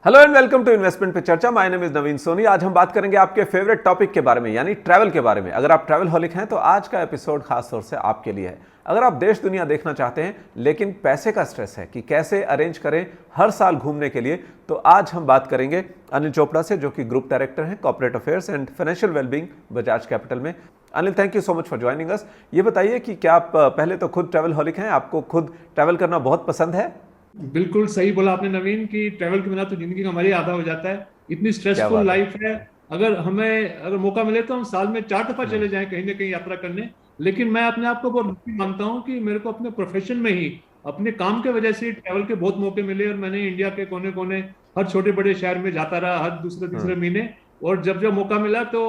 Hello and welcome to investment पे चर्चा। My name is Naveen Soni. आज हम बात करेंगे आपके फेवरेट टॉपिक के बारे में, यानी ट्रैवल के बारे में। अगर आप ट्रैवल हॉलिक हैं तो आज का एपिसोड खास तौर से आपके लिए है। अगर आप देश दुनिया देखना चाहते हैं लेकिन पैसे का स्ट्रेस है कि कैसे अरेंज करें हर साल घूमने के लिए, तो आज हम बात करेंगे अनिल चोपड़ा से, जो कि ग्रुप डायरेक्टर हैं corporate affairs and financial wellbeing Bajaj capital में। Anil, thank you so much for joining us. ये बताइए कि क्या आप पहले तो खुद ट्रैवल हॉलिक हैं, आपको खुद ट्रैवल करना बहुत पसंद है? बिल्कुल सही बोला आपने नवीन कि ट्रैवल के बिना तो जिंदगी का मजा ही आधा हो जाता है। इतनी क्या स्ट्रेसफुल बात है। लाइफ है। अगर मौका मिले तो हम साल में 4 दफा चले जाएं कहीं ना कहीं यात्रा करने। लेकिन मैं अपने आप को बहुत लकी मानता हूं कि मेरे को अपने प्रोफेशन में ही, अपने काम के वजह से ट्रैवल के बहुत मौके मिले और मैंने इंडिया के कोने कोने हर छोटे बड़े शहर में जाता रहा हर दूसरे तीसरे महीने। और जब जब मौका मिला तो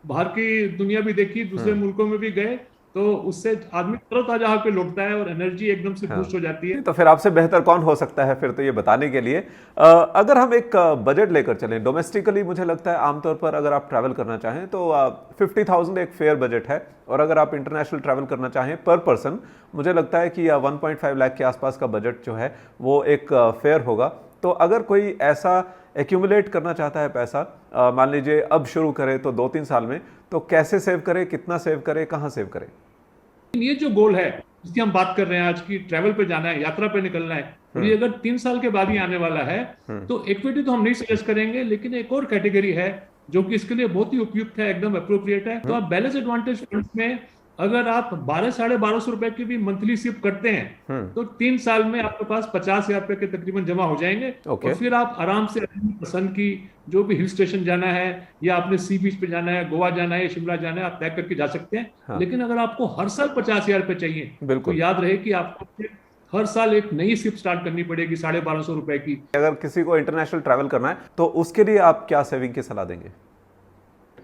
बाहर की दुनिया भी देखी, दूसरे मुल्कों में भी गए, तो उससे आदमी तरोताजा होकर लौटता है और एनर्जी एकदम से हाँ, बूस्ट हो जाती है। तो फिर आपसे बेहतर कौन हो सकता है फिर तो ये बताने के लिए। अगर हम एक बजट लेकर चलें डोमेस्टिकली, मुझे लगता है आमतौर पर अगर आप ट्रैवल करना चाहें तो 50,000 एक फेयर बजट है। और अगर आप इंटरनेशनल ट्रैवल करना चाहें पर पर्सन, मुझे लगता है कि 1.5 लाख के आसपास का बजट जो है वो एक फेयर होगा। तो अगर कोई ऐसा एक्यूमुलेट करना चाहता है पैसा, मान लीजिए अब शुरू करे तो 2-3 साल में, तो कैसे सेव करे, कितना सेव करे, कहाँ सेव करे? ये जो गोल है जिसकी हम बात कर रहे हैं आज की, ट्रैवल पे जाना है, यात्रा पे निकलना है, और ये अगर 3 साल के बाद ही आने वाला है, तो इक्विटी तो हम नहीं सजेस्ट करेंगे। लेकिन एक और कैटेगरी है जो कि इसके लिए बहुत ही उपयुक्त है, एकदम अप्रोप्रिएट है। तो आप बैलेंस एडवांटेज फंड्स में अगर आप 1200-1250 रुपए की भी मंथली सिप करते हैं तो 3 साल में आपके पास 50,000 रुपए के तकरीबन जमा हो जाएंगे। ओके। और फिर आप आराम से अपनी पसंद की जो भी हिल स्टेशन जाना है, या आपने सी बीच पे जाना है, गोवा जाना है, शिमला जाना है, आप तय करके जा सकते हैं। हाँ, लेकिन अगर आपको हर साल 50,000 रुपए चाहिए तो बिल्कुल। याद रहे कि आपको फिर हर साल एक नई सिप स्टार्ट करनी पड़ेगी 1250 रुपए की। अगर किसी को इंटरनेशनल ट्रैवल करना है तो उसके लिए आप क्या सेविंग की सलाह देंगे?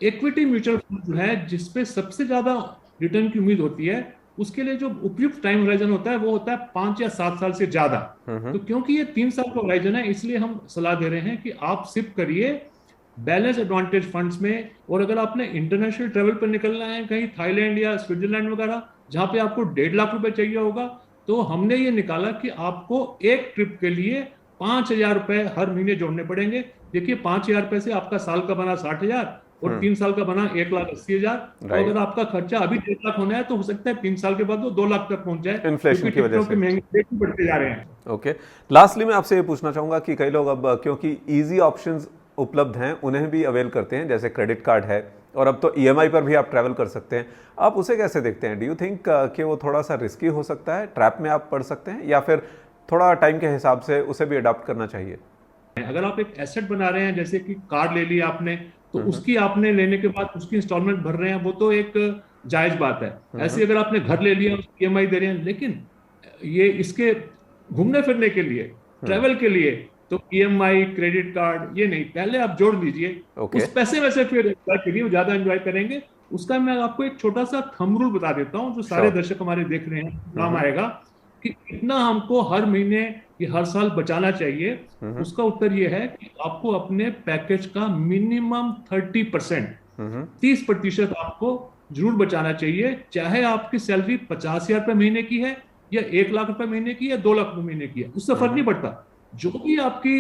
इक्विटी म्यूचुअल फंड जो है जिसपे सबसे ज्यादा रिटर्न की उम्मीद होती है, उसके लिए जो उपयुक्त टाइम होराइजन होता है वो होता है 5 या 7 साल से ज्यादा। तो क्योंकि ये 3 साल का होराइजन है, इसलिए हम सलाह दे रहे हैं कि आप सिप करिए बैलेंस एडवांटेज फंड्स में। और अगर आपने इंटरनेशनल ट्रेवल पर निकलना है कहीं थाईलैंड या स्विट्जरलैंड वगैरह, जहां पे आपको 1.5 लाख रुपए चाहिए होगा, तो हमने ये निकाला कि आपको एक ट्रिप के लिए 5,000 रुपए हर महीने जोड़ने पड़ेंगे। देखिए 5,000 रुपए से आपका साल का बना 60,000 और 3 साल का बना 1,80,000। तो राइट। अगर आपका खर्चा अभी 1.5 लाख होना है तो हो सकता है 3 साल के बाद वो 2 लाख तक पहुंच जाए, इन्फ्लेशन क्योंकि की वजह टिकटों के से। महंगे रेट भी बढ़ते जा रहे हैं। ओके। लास्टली मैं आपसे ये पूछना चाहूंगा कि कई लोग अब क्योंकि इजी ऑप्शंस उपलब्ध हैं उन्हें भी अवेल करते हैं, जैसे क्रेडिट कार्ड है और अब तो ईएमआई पर भी आप ट्रैवल कर सकते हैं। आप उसे कैसे देखते हैं? डू यू थिंक कि वो थोड़ा सा रिस्की हो सकता है, ट्रैप में आप पड़ सकते हैं, या फिर थोड़ा टाइम के हिसाब से उसे भी अडॉप्ट करना चाहिए? अगर आप एक एसेट बना रहे हैं, जैसे कि कार ले लिया आपने, तो उसकी आपने लेने के बाद उसकी इंस्टॉलमेंट भर रहे हैं, वो तो एक जायज बात है। ऐसे अगर आपने घर ले लिया उसकी ईएमआई दे रहे हैं, लेकिन ये इसके घूमने फिरने के लिए, ट्रैवल के लिए, तो ईएमआई क्रेडिट कार्ड ये नहीं, पहले आप जोड़ लीजिए ओके। उस पैसे में से, फिर एंजॉय करिए, ज्यादा एंजॉय करेंगे। उसका मैं आपको एक छोटा सा थंब रूल बता देता हूँ जो सारे श्योर। दर्शक हमारे देख रहे हैं काम आएगा, कि कितना हमको हर महीने या हर साल बचाना चाहिए। उसका उत्तर यह है कि आपको अपने पैकेज का मिनिमम 30%, 30% आपको जरूर बचाना चाहिए। चाहे आपकी सैलरी 50,000 रुपए महीने की है, या 1 लाख रुपए महीने की, या 2 लाख रुपए महीने की है, उससे फर्क नहीं पड़ता। जो भी आपकी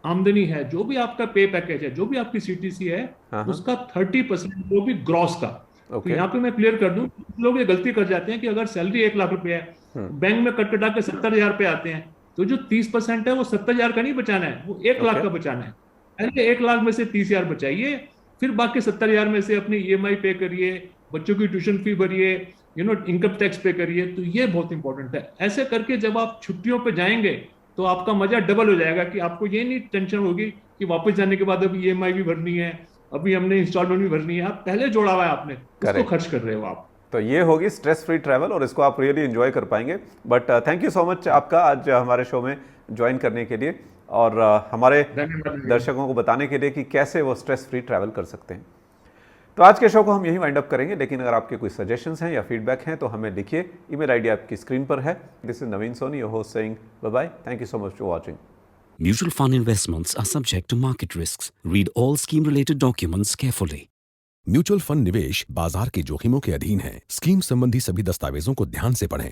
आमदनी है, जो भी आपका पे पैकेज है, जो भी आपकी सीटीसी है, उसका 30%, वो भी ग्रॉस का। तो ओके। यहाँ पे मैं क्लियर कर दूं, लोग ये गलती कर जाते हैं कि अगर सैलरी 1 लाख रुपए है, बैंक में कटा के 70,000 रुपए आते हैं, तो जो 30% है वो 70,000 का नहीं बचाना है, वो 1 लाख ओके। का बचाना है। पहले 1 लाख में से 30,000 बचाइए, फिर बाकी 70,000 में से अपनी ईएमआई पे करिए, बच्चों की ट्यूशन फी भरिए, इनकम टैक्स पे करिए। तो ये बहुत इंपॉर्टेंट है। ऐसे करके जब आप छुट्टियों पे जाएंगे तो आपका मजा डबल हो जाएगा, कि आपको ये नहीं टेंशन होगी कि वापस जाने के बाद अभी ईएमआई भी भरनी है, अभी हमने इंस्टॉलमेंट भी भरनी है। आप पहले जोड़ा हुआ है आपने, उसको करेक्ट। खर्च कर रहे हो आप। तो ये होगी स्ट्रेस फ्री ट्रैवल और इसको आप रियली एंजॉय कर पाएंगे। But thank you so much आपका आज हमारे शो में ज्वाइन करने के लिए और हमारे धन्यवाद। दर्शकों को बताने के लिए कि कैसे वो स्ट्रेस फ्री ट्रैवल कर सकते हैं। तो आज के शो को हम यहीं वाइंड अप करेंगे, लेकिन अगर आपके कोई सजेशंस हैं या फीडबैक हैं तो हमें लिखिए। ईमेल आईडी आपकी स्क्रीन पर है। This is Naveen Soni, your host, saying bye bye. Thank you so much for watching. Mutual fund investments are subject to market risks. Read all scheme-related documents carefully. Mutual fund निवेश बाजार के जोखिमों के अधीन है। स्कीम संबंधी सभी दस्तावेजों को ध्यान से पढ़ें।